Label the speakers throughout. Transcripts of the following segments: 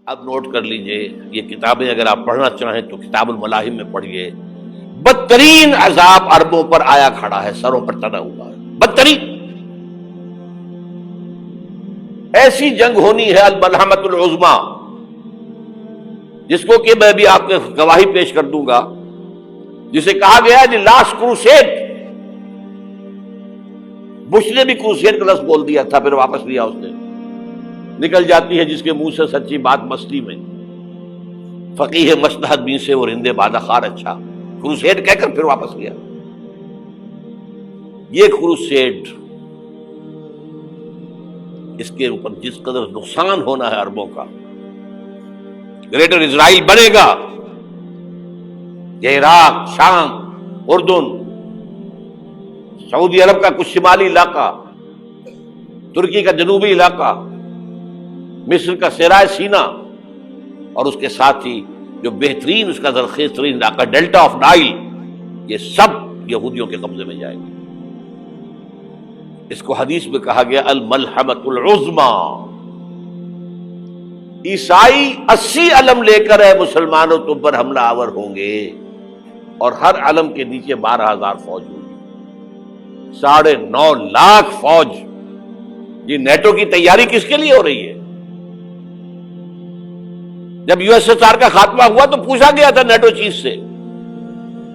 Speaker 1: اب نوٹ کر لیجئے، یہ کتابیں اگر آپ پڑھنا چاہیں تو کتاب الملاحم میں پڑھیے. بدترین عذاب عربوں پر آیا کھڑا ہے، سروں پر تنا ہوا ہے، بدترین. ایسی جنگ ہونی ہے الملحمۃ العظمیٰ، جس کو کہ میں بھی آپ کو گواہی پیش کر دوں گا، جسے کہا گیا ہے لاسٹ کروسیڈ. بش نے بھی کروسیڈ کا لفظ بول دیا تھا، پھر واپس لیا اس نے. نکل جاتی ہے جس کے منہ سے سچی بات مستی میں، فقیہ مصلحت بین سے اور ہندے بادہ خار اچھا. کروسیڈ کہہ کر پھر واپس لیا. یہ کروسیڈ، اس کے اوپر جس قدر نقصان ہونا ہے عربوں کا. گریٹر اسرائیل بنے گا، یہ عراق، شام، اردن، سعودی عرب کا کچھ شمالی علاقہ، ترکی کا جنوبی علاقہ، مصر کا صحرائے سینا، اور اس کے ساتھ ہی جو بہترین اس کا زرخیز ترین علاقہ ڈیلٹا آف نائل، یہ سب یہودیوں کے قبضے میں جائے گا. اس کو حدیث میں کہا گیا الملحمۃ العظمیٰ. عیسائی 80 علم لے کر ہے مسلمانوں تم پر حملہ آور ہوں گے، اور ہر علم کے نیچے 12,000 فوج ہوگی. 9.5 لاکھ فوج. یہ نیٹو کی تیاری کس کے لیے ہو رہی ہے؟ جب یو ایس ایس آر کا خاتمہ ہوا تو پوچھا گیا تھا نیٹو چیف سے،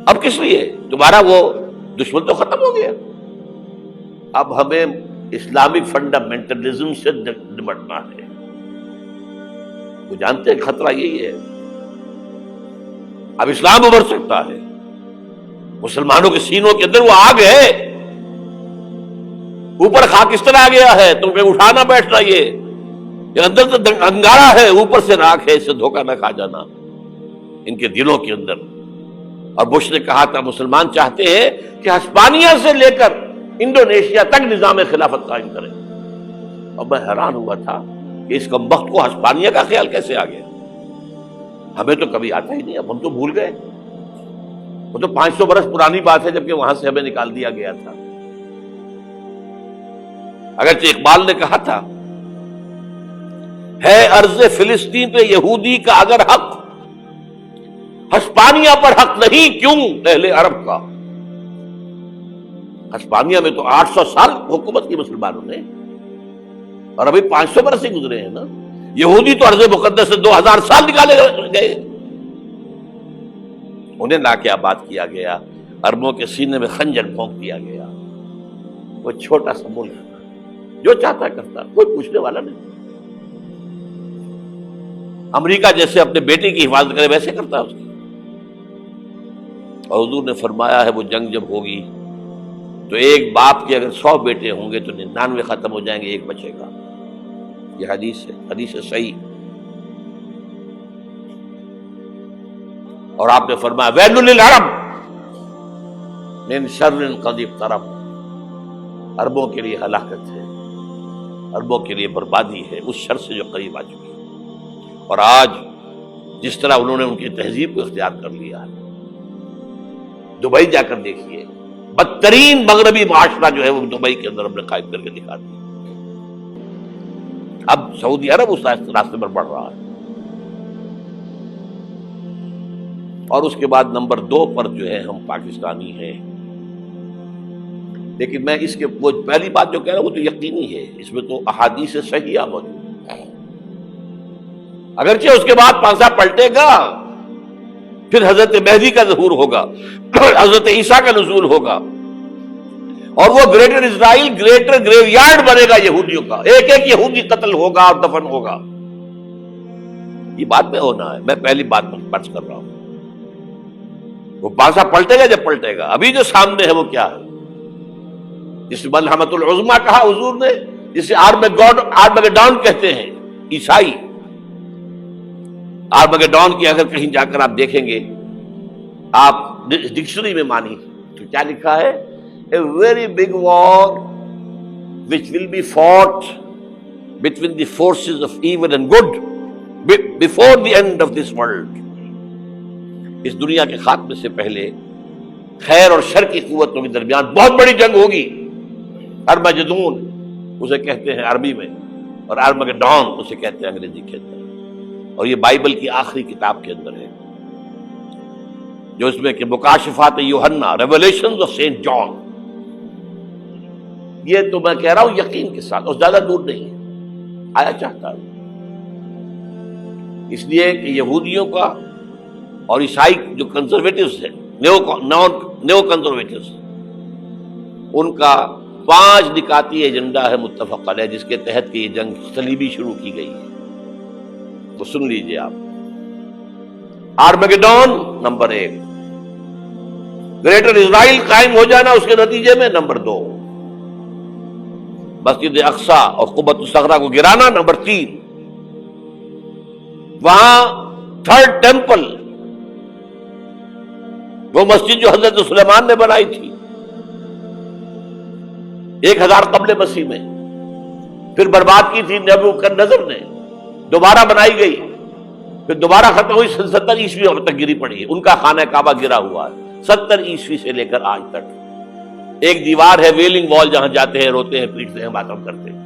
Speaker 1: اب کس لیے؟ تمہارا وہ دشمن تو ختم ہو گیا، اب ہمیں اسلامک فنڈامنٹلزم سے نمٹنا ہے. وہ جانتے ہیں خطرہ یہی ہے، اب اسلام ابھر سکتا ہے. مسلمانوں کے سینوں کے اندر وہ آگ ہے، اوپر خاکستر آ گیا ہے، تم پہ اٹھانا بیٹھنا. یہ اندر تو انگارا ہے، اوپر سے راکھ ہے، اس سے دھوکہ نہ کھا جانا ان کے دلوں کے اندر. اور بش نے کہا تھا مسلمان چاہتے ہیں کہ ہسپانیہ سے لے کر انڈونیشیا تک نظام خلافت قائم کریں. اور میں حیران ہوا تھا کہ اس کمبخت کو ہسپانیہ کا خیال کیسے آ گیا. ہمیں تو کبھی آتا ہی نہیں، اب ہم تو بھول گئے. وہ تو 500 برس پرانی بات ہے، جبکہ وہاں سے ہمیں نکال دیا گیا تھا. اگرچہ اقبال نے کہا تھا ہے ارض فلسطین پہ یہودی کا اگر حق، ہسپانیہ پر حق نہیں کیوں اہل عرب کا. ہسپانیہ میں تو 800 سال حکومت کی مسلمانوں نے، اور ابھی 500 برس ہی گزرے ہیں نا. یہودی تو ارض مقدس سے 2000 سال نکالے گئے. انہیں لا کے آباد کیا گیا، عربوں کے سینے میں خنجر بھونک دیا گیا. وہ چھوٹا سا ملک جو چاہتا کرتا، کوئی پوچھنے والا نہیں. امریکہ جیسے اپنے بیٹے کی حفاظت کرے ویسے کرتا ہے اس کی. اور حضور نے فرمایا ہے وہ جنگ جب ہوگی تو ایک باپ کے اگر 100 بیٹے ہوں گے تو 99 ختم ہو جائیں گے، ایک بچے گا. یہ حدیث ہے، حدیث ہے صحیح. اور آپ نے فرمایا ویل للعرب من شر قد اقترب. عربوں کے لیے ہلاکت ہے، عربوں کے لیے بربادی ہے اس شر سے جو قریب آ چکی ہے. اور آج جس طرح انہوں نے ان کی تہذیب کو اختیار کر لیا ہے، دبئی جا کر دیکھیے، بدترین مغربی معاشرہ جو ہے وہ دبئی کے اندر ہم نے قائم کر کے دکھا دیا. اب سعودی عرب اس راستے پر بڑھ رہا ہے. اور اس کے بعد نمبر 2 پر جو ہے ہم پاکستانی ہیں. لیکن میں اس کے وہ پہلی بات جو کہہ رہا ہوں وہ تو یقینی ہے، اس میں تو احادیث صحیحہ موجود ہے. اگرچہ اس کے بعد پانسا پلٹے گا، پھر حضرت مہدی کا ظہور ہوگا، حضرت عیسیٰ کا نزول ہوگا، اور وہ گریٹر اسرائیل گریٹر گریو یارڈ بنے گا یہودیوں کا. ایک ایک یہودی قتل ہوگا اور دفن ہوگا. یہ بات میں ہونا ہے، میں پہلی بات پر بحث کر رہا ہوں. وہ پانسا پلٹے گا جب پلٹے گا. ابھی جو سامنے ہے وہ کیا ہے؟ جس ملحمۃ العظمیٰ کہا حضور نے، جسے آرمگیڈون کہتے ہیں عیسائی. آرمگیڈون کی اگر کہیں جا کر آپ دیکھیں گے، آپ ڈکشنری میں مانی تو کیا لکھا ہے؟ A very big war which will be fought between the forces of evil and good before the end of this world. اس دنیا کے خاتمے سے پہلے خیر اور شر کی قوتوں کے درمیان بہت بڑی جنگ ہوگی. ارمجدون اسے کہتے ہیں عربی میں، اور آرمگیڈون اسے کہتے ہیں انگریزی کے اندر. اور یہ بائبل کی آخری کتاب کے اندر ہے، جو اس میں کہ مکاشفات یوحنا، ریولیشنز آف سینٹ جان. یہ تو میں کہہ رہا ہوں یقین کے ساتھ، اور زیادہ دور نہیں ہے، آیا چاہتا ہے. اس لیے کہ یہودیوں کا اور عیسائی جو کنزرویٹوز ہیں، نیو کنزرویٹوز، ان کا 5 نکاتی ایجنڈا ہے متفق علیہ، جس کے تحت کہ یہ جنگ صلیبی شروع کی گئی ہے. تو سن لیجئے آپ. آرمیگیڈون نمبر 1، گریٹر اسرائیل قائم ہو جانا اس کے نتیجے میں نمبر 2، مسجد اقصی اور قبۃ الصغریٰ کو گرانا نمبر 3، وہاں 3rd ٹیمپل، وہ مسجد جو حضرت سلیمان نے بنائی تھی 1000 قبل مسیح میں، پھر برباد کی تھی نبوکدنضر نے، دوبارہ بنائی گئی، پھر دوبارہ ختم ہوئی 70 عیسوی تک گری پڑی ہے. ان کا خانہ کعبہ گرا ہوا ہے 70 عیسوی سے لے کر آج تک. ایک دیوار ہے ویلنگ وال، جہاں جاتے ہیں، روتے ہیں، پیٹتے ہیں، ماتم کرتے ہیں،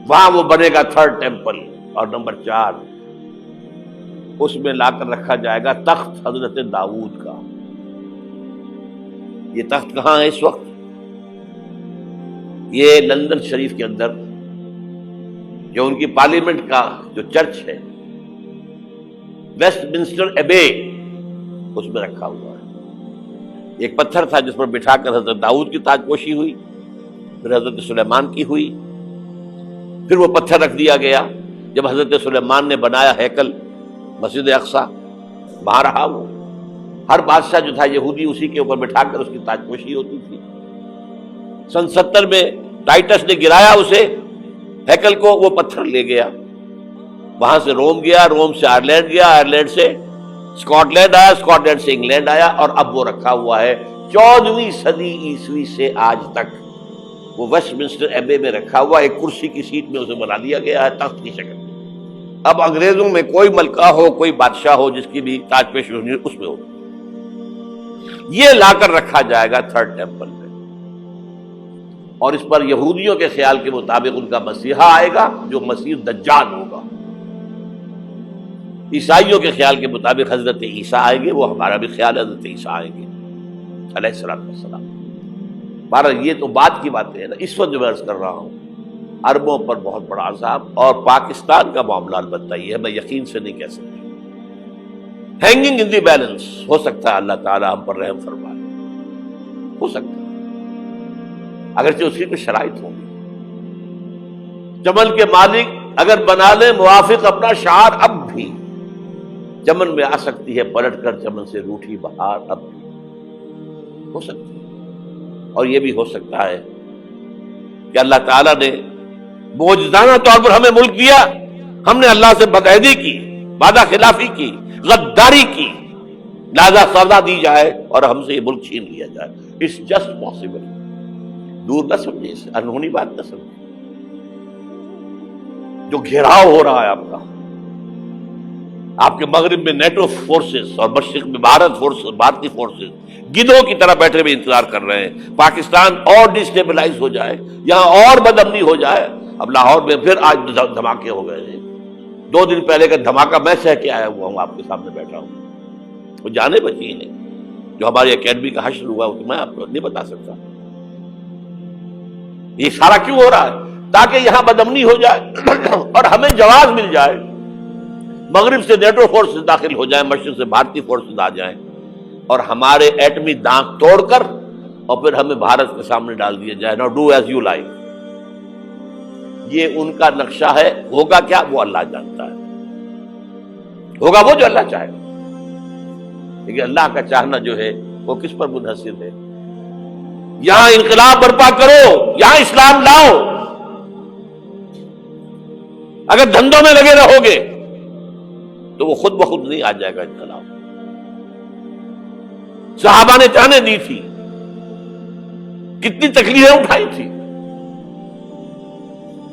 Speaker 1: وہاں وہ بنے گا 3rd ٹیمپل. اور نمبر 4، اس میں لا کر رکھا جائے گا تخت حضرت داؤد کا. یہ تخت کہاں ہے اس وقت؟ یہ لندن شریف کے اندر، جو ان کی پارلیمنٹ کا جو چرچ ہے، ویسٹ منسٹر ایبے، اس میں رکھا ہوا ہے. ایک پتھر تھا جس پر بٹھا کر حضرت داؤد کی تاج پوشی ہوئی، پھر حضرت سلیمان کی ہوئی، پھر وہ پتھر رکھ دیا گیا جب حضرت سلیمان نے بنایا ہیکل مسجد اقصی، وہاں رہا وہ. ہر بادشاہ جو تھا یہودی اسی کے اوپر بٹھا کر اس کی تاج پوشی ہوتی تھی. سن 70 میں ٹائٹس نے گرایا اسے، ہیکل کو، وہ پتھر لے گیا، وہاں سے روم گیا، روم سے آئرلینڈ گیا، آئرلینڈ سے اسکاٹ لینڈ آیا، اسکاٹ لینڈ سے انگلینڈ آیا، اور اب وہ رکھا ہوا ہے 14ویں صدی عیسوی سے آج تک. وہ ویسٹ منسٹر ایبے میں رکھا ہوا، ایک کرسی کی سیٹ میں اسے بنا دیا گیا ہے تخت کی شکل میں. اب انگریزوں میں کوئی ملکہ ہو، کوئی بادشاہ ہو جس کی بھی تاج پوشی ہونی اس میں ہو، یہ لا کر رکھا جائے گا 3rd ٹیمپل میں. اور اس پر یہودیوں کے خیال کے مطابق ان کا مسیحا آئے گا جو مسیح دجال ہوگا. عیسائیوں کے خیال کے مطابق حضرت عیسیٰ آئیں گے، وہ ہمارا بھی خیال ہے حضرت عیسیٰ آئیں گے علیہ السلام. بہرحال یہ تو بعد کی باتیں ہیں نا. اس وقت جو میں عرض کر رہا ہوں، عربوں پر بہت بڑا عذاب، اور پاکستان کا معاملہ البتہ یہ ہے، میں یقین سے نہیں کہہ سکتا. ہینگنگ ان دی بیلنس، ہو سکتا ہے اللہ تعالیٰ ہم پر رحم فرمائے، ہو سکتا ہے، اگرچہ اس کی کچھ شرائط ہوں گی. چمن کے مالک اگر بنا لیں موافق اپنا شعار، اب بھی چمن میں آ سکتی ہے پلٹ کر چمن سے روٹھی بہار، اب بھی ہو سکتی ہے. اور یہ بھی ہو سکتا ہے کہ اللہ تعالیٰ نے معجزانہ طور پر ہمیں ملک دیا، ہم نے اللہ سے بدعہدی کی، وعدہ خلافی کی، غداری کی، لہذا سزا دی جائے اور ہم سے یہ ملک چھین لیا جائے. It's just possible. دور نہ سمجھے، اسے انہونی بات نہ سمجھے. جو گھیراؤ ہو رہا ہے آپ کے مغرب میں نیٹو فورسز اور مشرق میں بھارتی فورسز گدھوں کی طرح بیٹھے ہوئے انتظار کر رہے ہیں پاکستان اور ڈسٹیبلائز ہو جائے، یہاں اور بدامنی ہو جائے. اب لاہور میں پھر آج دھماکے ہو گئے ہیں. 2 دن پہلے کا دھماکہ میں سہ کے آیا ہوا ہوں، آپ کے سامنے بیٹھا ہوں. وہ جانے بچی ہیں جو ہماری اکیڈمی کا حشر ہوا، تو میں آپ کو نہیں بتا سکتا. یہ سارا کیوں ہو رہا ہے؟ تاکہ یہاں بدامنی ہو جائے اور ہمیں جواز مل جائے. مغرب سے نیٹو فورسز داخل ہو جائیں، مشرق سے بھارتی فورسز آ جائیں، اور ہمارے ایٹمی دانت توڑ کر اور پھر ہمیں بھارت کے سامنے ڈال دیا جائے. نو ڈو ایز یو لائک. یہ ان کا نقشہ ہے. ہوگا کیا وہ اللہ جانتا ہے. ہوگا وہ جو اللہ چاہے. لیکن اللہ کا چاہنا جو ہے وہ کس پر منحصر ہے؟ یہاں انقلاب برپا کرو، یہاں اسلام لاؤ. اگر دھندوں میں لگے رہو گے تو وہ خود بخود نہیں آ جائے گا انقلاب. صحابہ نے جانیں دی تھی، کتنی تکلیفیں اٹھائی تھی.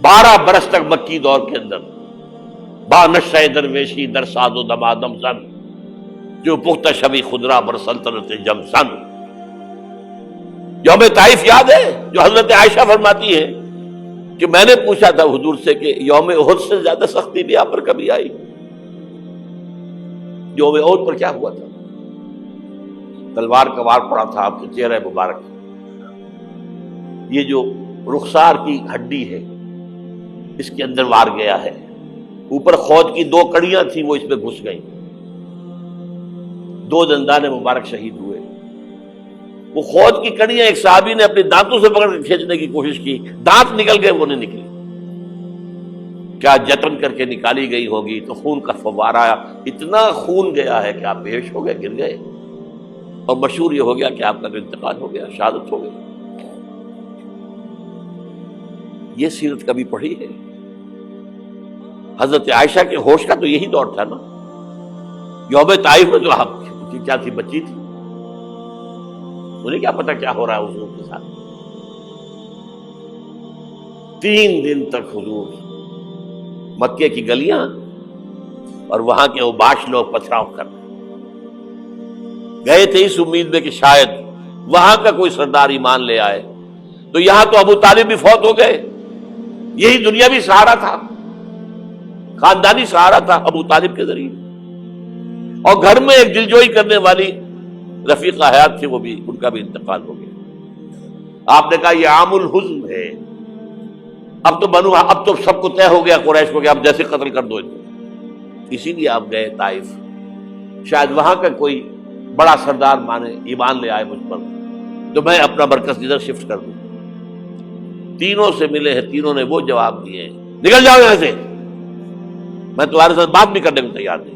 Speaker 1: 12 برس تک مکی دور کے اندر با نشہ درویشی در ساز و دمادم زن، جو پختہ شبی خدرا بر سلطنت جم سن. یوم طائف یاد ہے جو حضرت عائشہ فرماتی ہے کہ میں نے پوچھا تھا حضور سے کہ یوم احد سے زیادہ سختی بھی آپ پر کبھی آئی؟ یوم احد پر کیا ہوا تھا؟ تلوار کا وار پڑا تھا آپ کے چہرہ مبارک، یہ جو رخسار کی ہڈی ہے اس کے اندر وار گیا ہے، اوپر خود کی 2 کڑیاں تھیں وہ اس میں گھس گئیں، 2 دندان مبارک شہید ہوئے۔ وہ خود کی کڑیاں ایک صحابی نے اپنے دانتوں سے پکڑ کے کھینچنے کی کوشش کی، دانت نکل گئے، وہ نہیں نکلی، کیا جتن کر کے نکالی گئی ہوگی تو خون کا فوارہ آیا، اتنا خون گیا ہے کہ آپ بے ہوش ہو گئے، گر گئے، اور مشہور یہ ہو گیا کہ آپ کا انتقال ہو گیا، شہادت ہو گئی۔ یہ سیرت کبھی پڑھی ہے؟ حضرت عائشہ کے ہوش کا تو یہی دور تھا نا، یوم طائف میں جو آپ کی کیا تھی، بچی تھی، انہیں کیا پتا کیا ہو رہا ہے حضور کے ساتھ۔ 3 دن تک حضور مکے کی گلیاں اور وہاں کے اوباش لوگ پتھراؤ کر گئے تھے اس امید میں کہ شاید وہاں کا کوئی سردار ایمان لے آئے، تو یہاں تو ابو طالب بھی فوت ہو گئے، یہی دنیاوی سہارا تھا، خاندانی سہارا تھا ابو طالب کے ذریعے، اور گھر میں ایک دلجوئی کرنے والی رفیقہ حیات تھی، وہ بھی، ان کا بھی انتقال ہو گیا۔ آپ نے کہا یہ عام الحزن ہے، اب تو سب کو طے ہو گیا قریش کو کہ آپ جیسے قتل کر دو، اسی لیے آپ گئے طائف، شاید وہاں کا کوئی بڑا سردار مانے ایمان لے آئے مجھ پر تو میں اپنا مرکز ادھر شفٹ کر دوں۔ تینوں سے ملے ہیں، تینوں نے وہ جواب دیے ہیں، نکل جاؤ یہاں سے، میں تمہارے ساتھ بات بھی کرنے کو تیار نہیں۔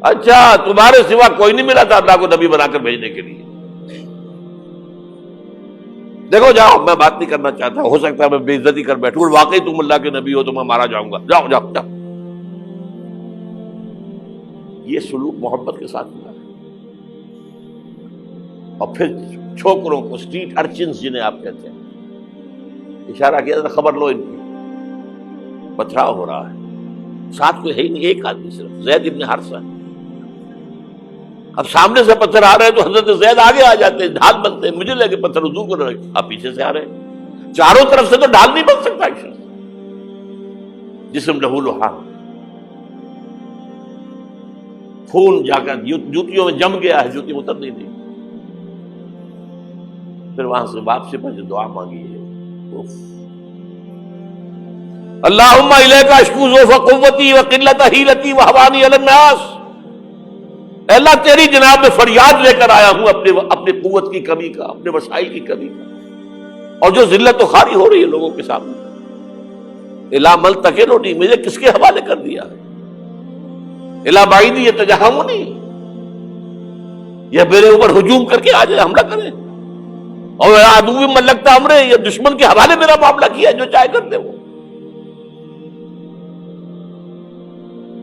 Speaker 1: اچھا، تمہارے سوا کوئی نہیں ملا تھا اللہ کو نبی بنا کر بھیجنے کے لیے؟ دیکھو جاؤ، میں بات نہیں کرنا چاہتا، ہو سکتا ہے میں بے عزتی کر بیٹھوں، واقعی تم اللہ کے نبی ہو تو میں مارا جاؤں گا، جاؤ جاؤ جاؤ۔ یہ سلوک محبت کے ساتھ ملا ہے۔ اور پھر چھوکروں کو، اسٹریٹ ارچنز جنہیں آپ کہتے ہیں، اشارہ کیا تھا، خبر لو ان کی، پتھراؤ ہو رہا ہے، ساتھ کوئی ہے ہی نہیں، ایک آدمی صرف، زید ابن حارثہ۔ اب سامنے سے پتھر آ رہے ہیں تو حضرت زید آگے آ جاتے ہیں، ڈھال بنتے ہیں، مجھے لگے پتھر حضور کو رہے، آپ پیچھے سے آ رہے ہیں، چاروں طرف سے تو ڈھال نہیں بن سکتا ایک شخص، جسم لہو لہان، خون جا کر جوتیوں میں جم گیا ہے، جوتی اتر نہیں دی۔ پھر وہاں سے واپسی پر جو دعا مانگی ہے، اللہم الیک اشکو ضعف قوتی وقلت حیلتی وہوانی علی الناس، اے اللہ تیری جناب میں فریاد لے کر آیا ہوں اپنے قوت کی کمی کا، اپنے وسائل کی کمی کا، اور جو ذلت و خواری ہو رہی ہے لوگوں کے سامنے، الا ملتقننی، مجھے کس کے حوالے کر دیا ہے، الا بعیدی یتجہمنی، یہ میرے اوپر ہجوم کر کے آ جائے، حملہ کرے، اور عدو من لگتا امرے، یہ دشمن کے حوالے میرا معاملہ کیا، جو چاہے کر دے وہ۔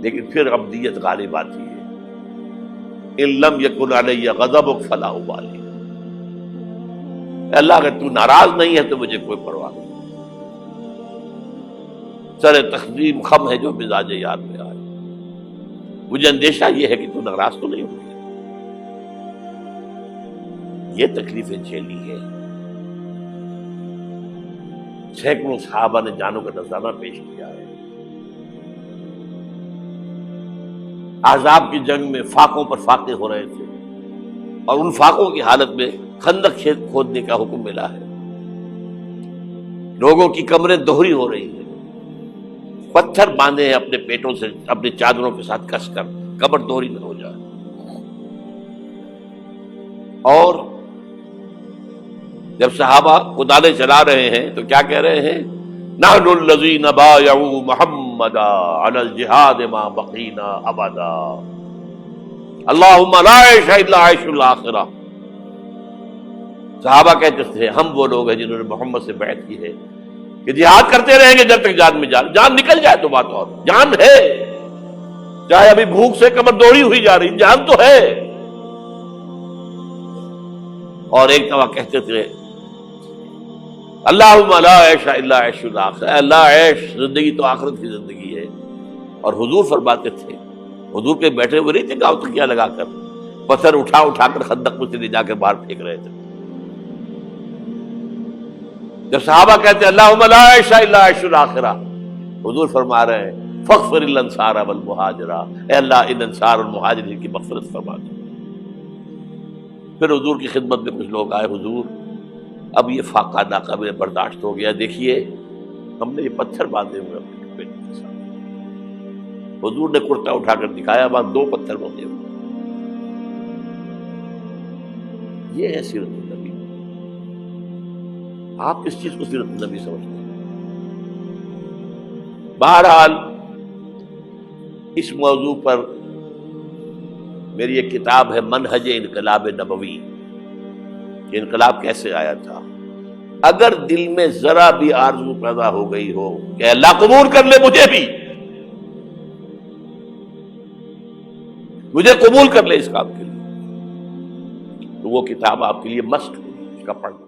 Speaker 1: لیکن پھر عبدیت غالب آتی ہے، ان لم یکن علی غضبک فلا ابالی، اللہ اگر تو ناراض نہیں ہے تو مجھے کوئی پرواہ نہیں، سر تقدیم خم ہے جو مزاج یار میں آئے، مجھے اندیشہ یہ ہے کہ تو ناراض تو نہیں ہوئی، یہ تکلیفیں جھیلی ہے۔ سینکڑوں صحابہ نے جانوں کا نذرانہ پیش کیا ہے، احزاب کی جنگ میں فاقوں پر فاقے ہو رہے تھے، اور ان فاقوں کی حالت میں خندق کھودنے کا حکم ملا ہے، لوگوں کی کمریں دوہری ہو رہی ہیں، پتھر باندھے ہیں اپنے پیٹوں سے، اپنی چادروں کے ساتھ کس کر کمر دوہری نہ ہو جائے، اور جب صحابہ کدالیں چلا رہے ہیں تو کیا کہہ رہے ہیں، نحن الذین بایعوا محمدا علی الجہاد ما بقینا ابدا، اللہم لا عیش الا عیش الاخرہ۔ صحابہ کہتے تھے ہم وہ لوگ ہیں جنہوں نے محمد سے بیعت کی ہے کہ جہاد کرتے رہیں گے جب تک جان میں جان نکل جائے تو بات اور، جان ہے، چاہے ابھی بھوک سے کمر دوڑی ہوئی جا رہی، جان تو ہے۔ اور ایک دفعہ کہتے تھے اللہم لا عیش الا عیش الاخرہ، اے اللہ عیش، زندگی تو آخرت کی زندگی ہے۔ اور حضور فرماتے تھے، حضور کے بیٹھے ہوئے نہیں تھے گاؤں تکیہ لگا کر، پتھر اٹھا کر خندق میں سے لے جا کے باہر پھینک رہے تھے، جب صحابہ کہتے ہیں اللہم لا عیش الا عیش الاخرہ، حضور فرما رہے ہیں فاغفر للانصار والمہاجرہ، اے اللہ ان انصار اور مہاجرین کی مغفرت فرما دو۔ پھر حضور کی خدمت میں کچھ لوگ آئے، حضور اب یہ فاقہ ناقابل برداشت ہو گیا، دیکھیے ہم نے یہ پتھر باندھے ہوئے اپنے پیٹ کے ساتھ۔ حضور نے کرتا اٹھا کر دکھایا، وہاں 2 پتھر باندھے ہوئے۔ یہ ہے سیرت النبی۔ آپ کس چیز کو سیرت النبی سمجھتے ہیں؟ بہرحال اس موضوع پر میری ایک کتاب ہے منہج انقلاب نبوی، کہ انقلاب کیسے آیا تھا۔ اگر دل میں ذرا بھی آرزو پیدا ہو گئی ہو کہ اللہ قبول کر لے مجھے قبول کر لے اس کام کے لیے، تو وہ کتاب آپ کے لیے مسٹ ہوگی، اس کا پڑھنا۔